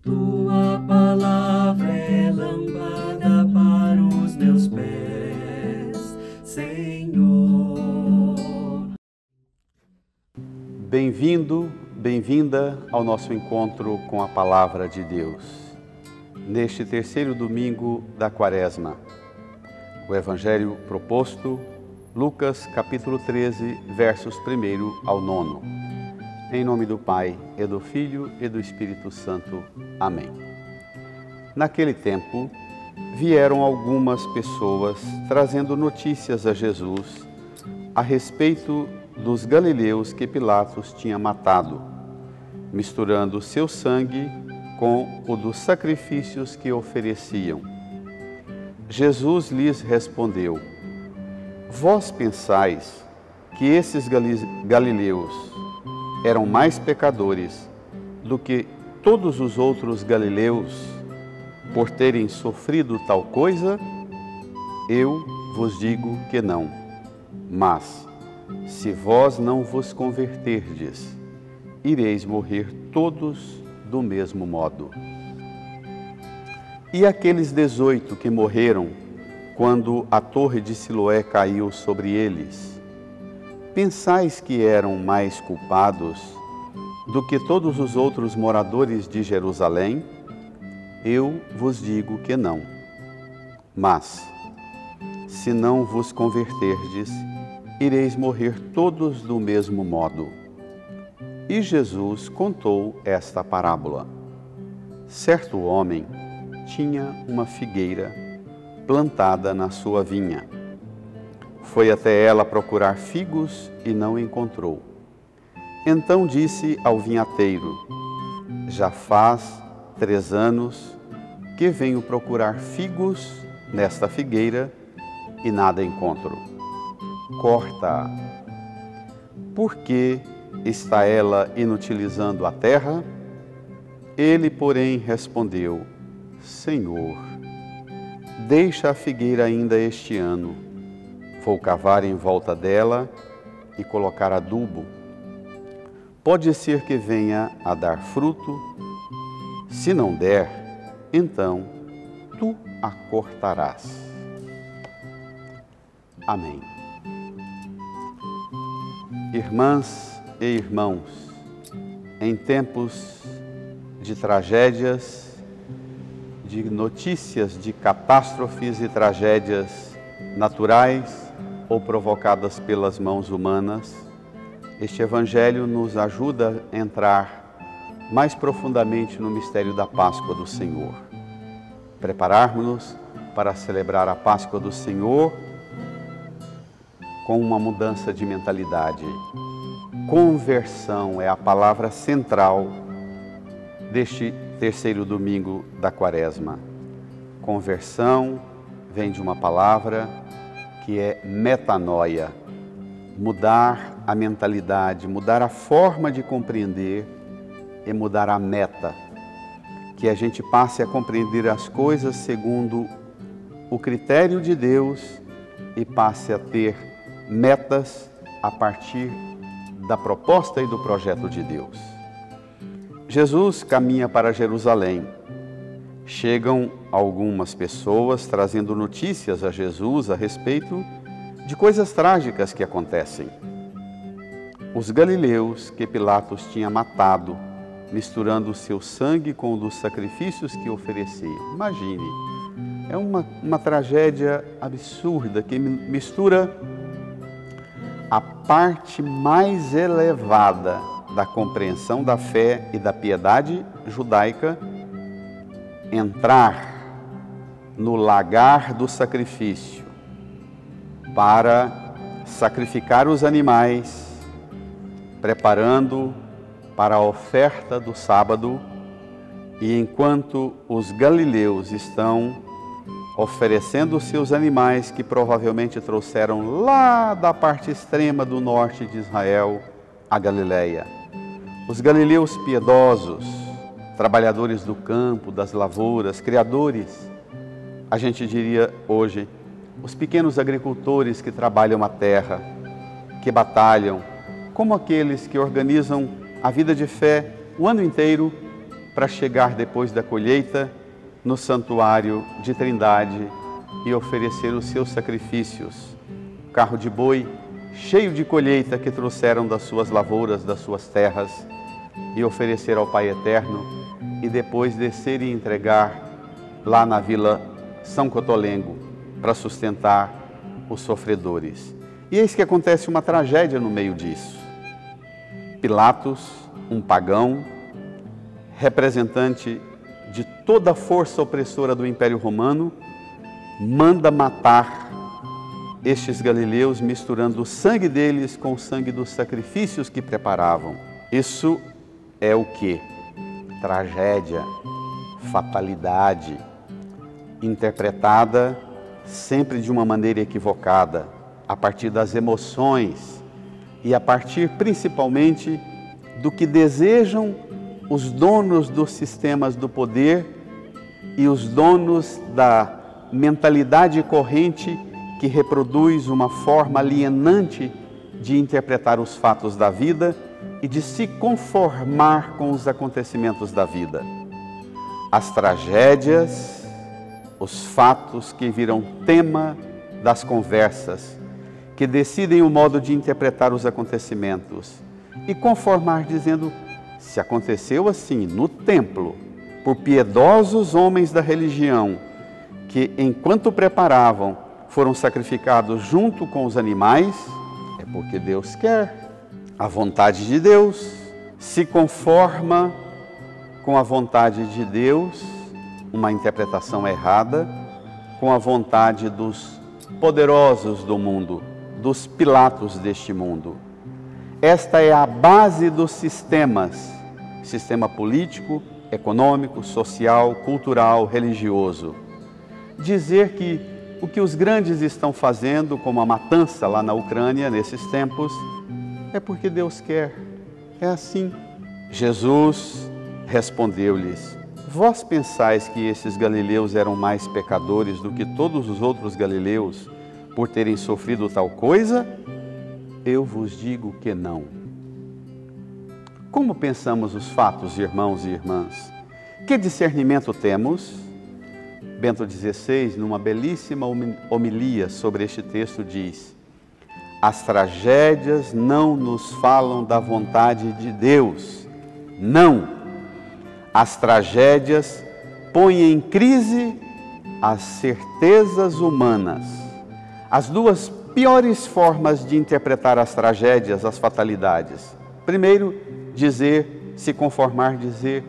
Tua palavra é lâmpada para os meus pés, Senhor. Bem-vindo, bem-vinda ao nosso encontro com a Palavra de Deus. Neste terceiro domingo da Quaresma, o Evangelho proposto, Lucas capítulo 13, versos 1 ao 9. Em nome do Pai, e do Filho, e do Espírito Santo. Amém. Naquele tempo, vieram algumas pessoas trazendo notícias a Jesus a respeito dos galileus que Pilatos tinha matado, misturando seu sangue com o dos sacrifícios que ofereciam. Jesus lhes respondeu: Vós pensais que esses galileus eram mais pecadores do que todos os outros galileus por terem sofrido tal coisa? Eu vos digo que não. Mas, se vós não vos converterdes, ireis morrer todos do mesmo modo. E aqueles 18 que morreram quando a torre de Siloé caiu sobre eles, pensais que eram mais culpados do que todos os outros moradores de Jerusalém? Eu vos digo que não. Mas, se não vos converterdes, ireis morrer todos do mesmo modo. E Jesus contou esta parábola. Certo homem tinha uma figueira plantada na sua vinha. Foi até ela procurar figos e não encontrou. Então disse ao vinhateiro: Já faz 3 anos que venho procurar figos nesta figueira e nada encontro. Corta-a. Por que está ela inutilizando a terra? Ele, porém, respondeu: Senhor, deixa a figueira ainda este ano. Vou cavar em volta dela e colocar adubo. Pode ser que venha a dar fruto. Se não der, então tu a cortarás. Amém. Irmãs e irmãos, em tempos de tragédias, de notícias de catástrofes e tragédias naturais ou provocadas pelas mãos humanas, este Evangelho nos ajuda a entrar mais profundamente no mistério da Páscoa do Senhor. Prepararmos-nos para celebrar a Páscoa do Senhor com uma mudança de mentalidade. Conversão é a palavra central deste terceiro domingo da Quaresma. Conversão vem de uma palavra que é metanoia, mudar a mentalidade, mudar a forma de compreender e mudar a meta, que a gente passe a compreender as coisas segundo o critério de Deus e passe a ter metas a partir da proposta e do projeto de Deus. Jesus caminha para Jerusalém. Chegam algumas pessoas trazendo notícias a Jesus a respeito de coisas trágicas que acontecem. Os galileus que Pilatos tinha matado, misturando o seu sangue com o dos sacrifícios que oferecia. Imagine, é uma tragédia absurda que mistura a parte mais elevada da compreensão da fé e da piedade judaica, entrar no lagar do sacrifício para sacrificar os animais, preparando para a oferta do sábado, e enquanto os galileus estão oferecendo os seus animais que provavelmente trouxeram lá da parte extrema do norte de Israel, a Galileia. Os galileus piedosos, trabalhadores do campo, das lavouras, criadores, a gente diria hoje, os pequenos agricultores que trabalham a terra, que batalham, como aqueles que organizam a vida de fé o ano inteiro para chegar depois da colheita no santuário de Trindade e oferecer os seus sacrifícios. Carro de boi cheio de colheita que trouxeram das suas lavouras, das suas terras, e oferecer ao Pai Eterno, e depois descer e entregar lá na Vila São Cotolengo para sustentar os sofredores. E eis que acontece uma tragédia no meio disso. Pilatos, um pagão, representante de toda a força opressora do Império Romano, manda matar estes galileus, misturando o sangue deles com o sangue dos sacrifícios que preparavam. Isso é o quê? Tragédia, fatalidade, interpretada sempre de uma maneira equivocada, a partir das emoções e a partir principalmente do que desejam os donos dos sistemas do poder e os donos da mentalidade corrente que reproduz uma forma alienante de interpretar os fatos da vida e de se conformar com os acontecimentos da vida. As tragédias, os fatos que viram tema das conversas, que decidem o modo de interpretar os acontecimentos e conformar dizendo, se aconteceu assim no templo, por piedosos homens da religião, que enquanto preparavam, foram sacrificados junto com os animais, é porque Deus quer. A vontade de Deus se conforma com a vontade de Deus, uma interpretação errada, com a vontade dos poderosos do mundo, dos Pilatos deste mundo. Esta é a base dos sistemas, sistema político, econômico, social, cultural, religioso. Dizer que o que os grandes estão fazendo, como a matança lá na Ucrânia, nesses tempos, é porque Deus quer. É assim. Jesus respondeu-lhes, vós pensais que esses galileus eram mais pecadores do que todos os outros galileus por terem sofrido tal coisa? Eu vos digo que não. Como pensamos os fatos, irmãos e irmãs? Que discernimento temos? Bento XVI, numa belíssima homilia sobre este texto, diz: as tragédias não nos falam da vontade de Deus. Não! As tragédias põem em crise as certezas humanas. As duas piores formas de interpretar as tragédias, as fatalidades. Primeiro, dizer, se conformar, dizer,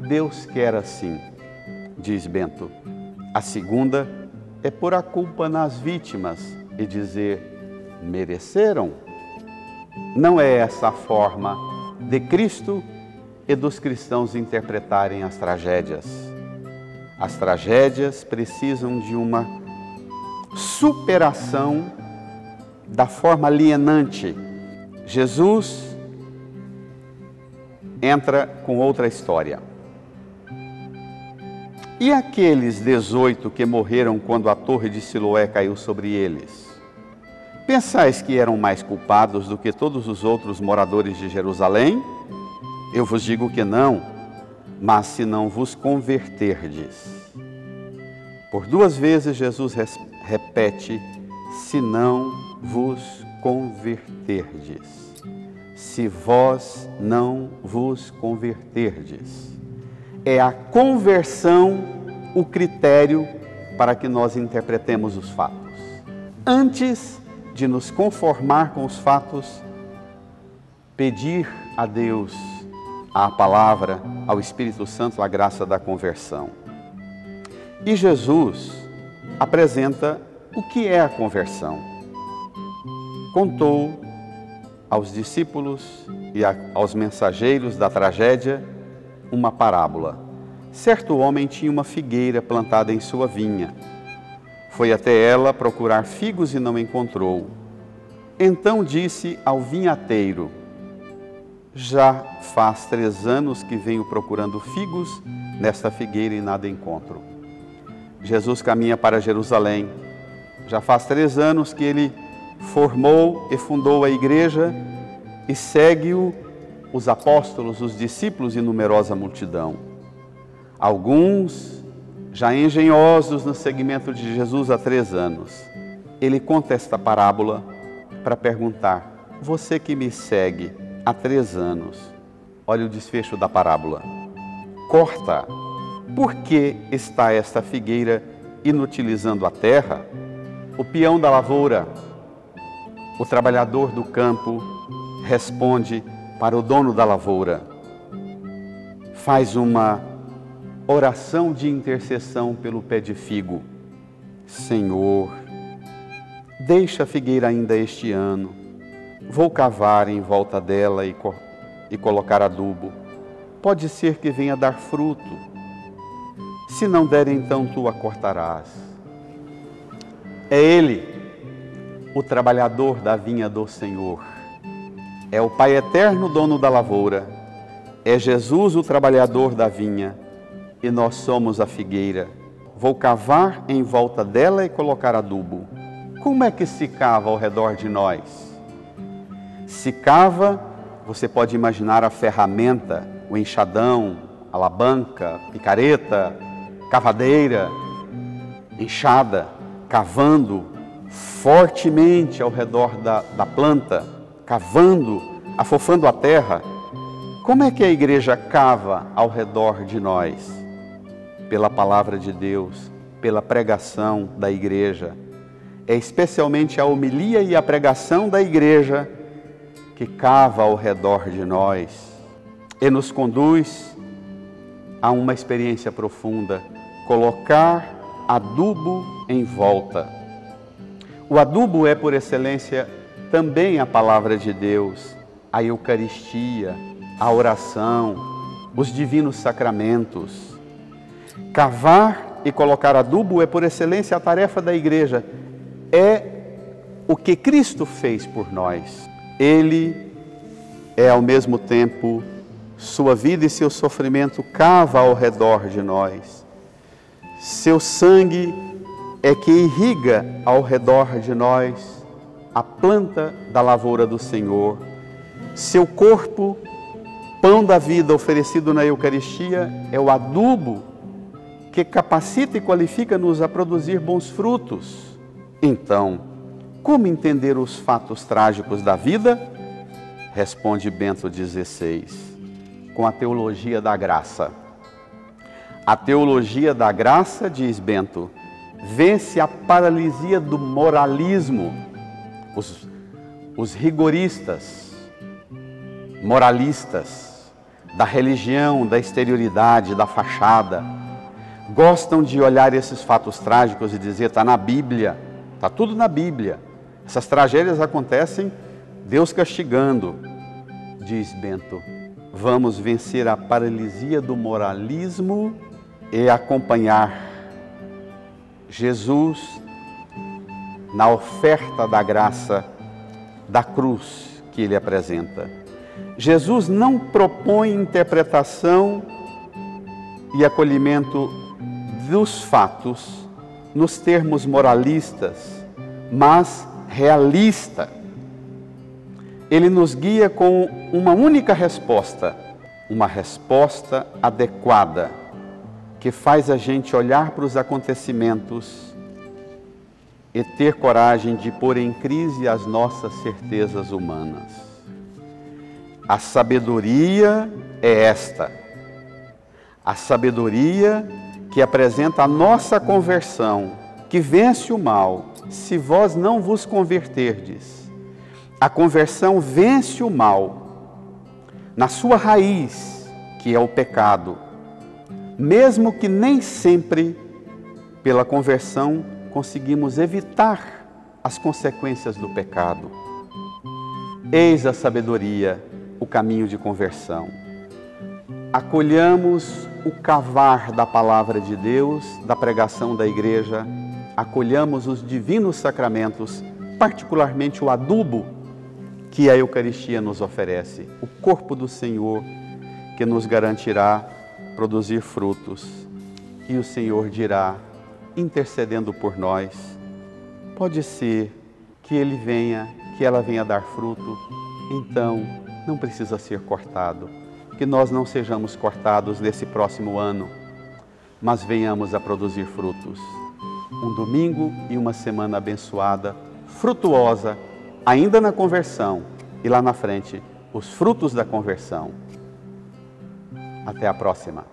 Deus quer assim, diz Bento. A segunda é pôr a culpa nas vítimas e dizer, mereceram. Não é essa a forma de Cristo e dos cristãos interpretarem as tragédias. As tragédias precisam de uma superação da forma alienante. Jesus entra com outra história. E aqueles 18 que morreram quando a torre de Siloé caiu sobre eles? Pensais que eram mais culpados do que todos os outros moradores de Jerusalém? Eu vos digo que não, mas se não vos converterdes. Por duas vezes Jesus repete, se não vos converterdes. Se vós não vos converterdes. É a conversão o critério para que nós interpretemos os fatos. Antes de nos conformar com os fatos, pedir a Deus, à palavra, ao Espírito Santo, a graça da conversão. E Jesus apresenta o que é a conversão. Contou aos discípulos e aos mensageiros da tragédia uma parábola. Certo homem tinha uma figueira plantada em sua vinha. Foi até ela procurar figos e não encontrou. Então disse ao vinhateiro, já faz 3 anos que venho procurando figos nesta figueira e nada encontro. Jesus caminha para Jerusalém. Já faz 3 anos que ele formou e fundou a igreja e segue-o os apóstolos, os discípulos e numerosa multidão. Alguns, já engenhosos no seguimento de Jesus há 3 anos, ele conta esta parábola para perguntar: você que me segue há 3 anos, olha o desfecho da parábola. Corta. Por que está esta figueira inutilizando a terra? O peão da lavoura, o trabalhador do campo, responde para o dono da lavoura. Faz uma oração de intercessão pelo pé de figo. Senhor, deixa a figueira ainda este ano. Vou cavar em volta dela e colocar adubo. Pode ser que venha dar fruto. Se não der, então tu a cortarás. É Ele, o trabalhador da vinha do Senhor. É o Pai eterno, dono da lavoura. É Jesus, o trabalhador da vinha. E nós somos a figueira. Vou cavar em volta dela e colocar adubo. Como é que se cava ao redor de nós? Se cava, você pode imaginar a ferramenta, o enxadão, a alavanca, picareta, cavadeira, enxada, cavando fortemente ao redor da planta, cavando, afofando a terra. Como é que a igreja cava ao redor de nós? Pela palavra de Deus, pela pregação da igreja. É especialmente a homilia e a pregação da igreja que cava ao redor de nós e nos conduz a uma experiência profunda, colocar adubo em volta. O adubo é, por excelência, também a palavra de Deus, a Eucaristia, a oração, os divinos sacramentos. Cavar e colocar adubo é, por excelência, a tarefa da igreja. É o que Cristo fez por nós. Ele é, ao mesmo tempo, sua vida e seu sofrimento cava ao redor de nós. Seu sangue é que irriga ao redor de nós a planta da lavoura do Senhor. Seu corpo, pão da vida oferecido na Eucaristia, é o adubo que capacita e qualifica-nos a produzir bons frutos. Então, como entender os fatos trágicos da vida? Responde Bento XVI, com a teologia da graça. A teologia da graça, diz Bento, vence a paralisia do moralismo. Os rigoristas, moralistas, da religião, da exterioridade, da fachada, gostam de olhar esses fatos trágicos e dizer: está na Bíblia, está tudo na Bíblia. Essas tragédias acontecem, Deus castigando. Diz Bento, vamos vencer a paralisia do moralismo e acompanhar Jesus na oferta da graça da cruz que Ele apresenta. Jesus não propõe interpretação e acolhimento dos fatos nos termos moralistas, mas realista. Ele nos guia com uma única resposta, uma resposta adequada, que faz a gente olhar para os acontecimentos e ter coragem de pôr em crise as nossas certezas humanas. A sabedoria é esta, a sabedoria que apresenta a nossa conversão, que vence o mal, se vós não vos converterdes. A conversão vence o mal na sua raiz, que é o pecado, mesmo que nem sempre, pela conversão, conseguimos evitar as consequências do pecado. Eis a sabedoria, o caminho de conversão. Acolhamos o cavar da palavra de Deus, da pregação da igreja, acolhamos os divinos sacramentos, particularmente o adubo que a Eucaristia nos oferece, o corpo do Senhor, que nos garantirá produzir frutos. E o Senhor dirá, intercedendo por nós, pode ser que Ele venha, que ela venha dar fruto, então não precisa ser cortado. Que nós não sejamos cortados nesse próximo ano, mas venhamos a produzir frutos. Um domingo e uma semana abençoada, frutuosa, ainda na conversão e lá na frente, os frutos da conversão. Até a próxima.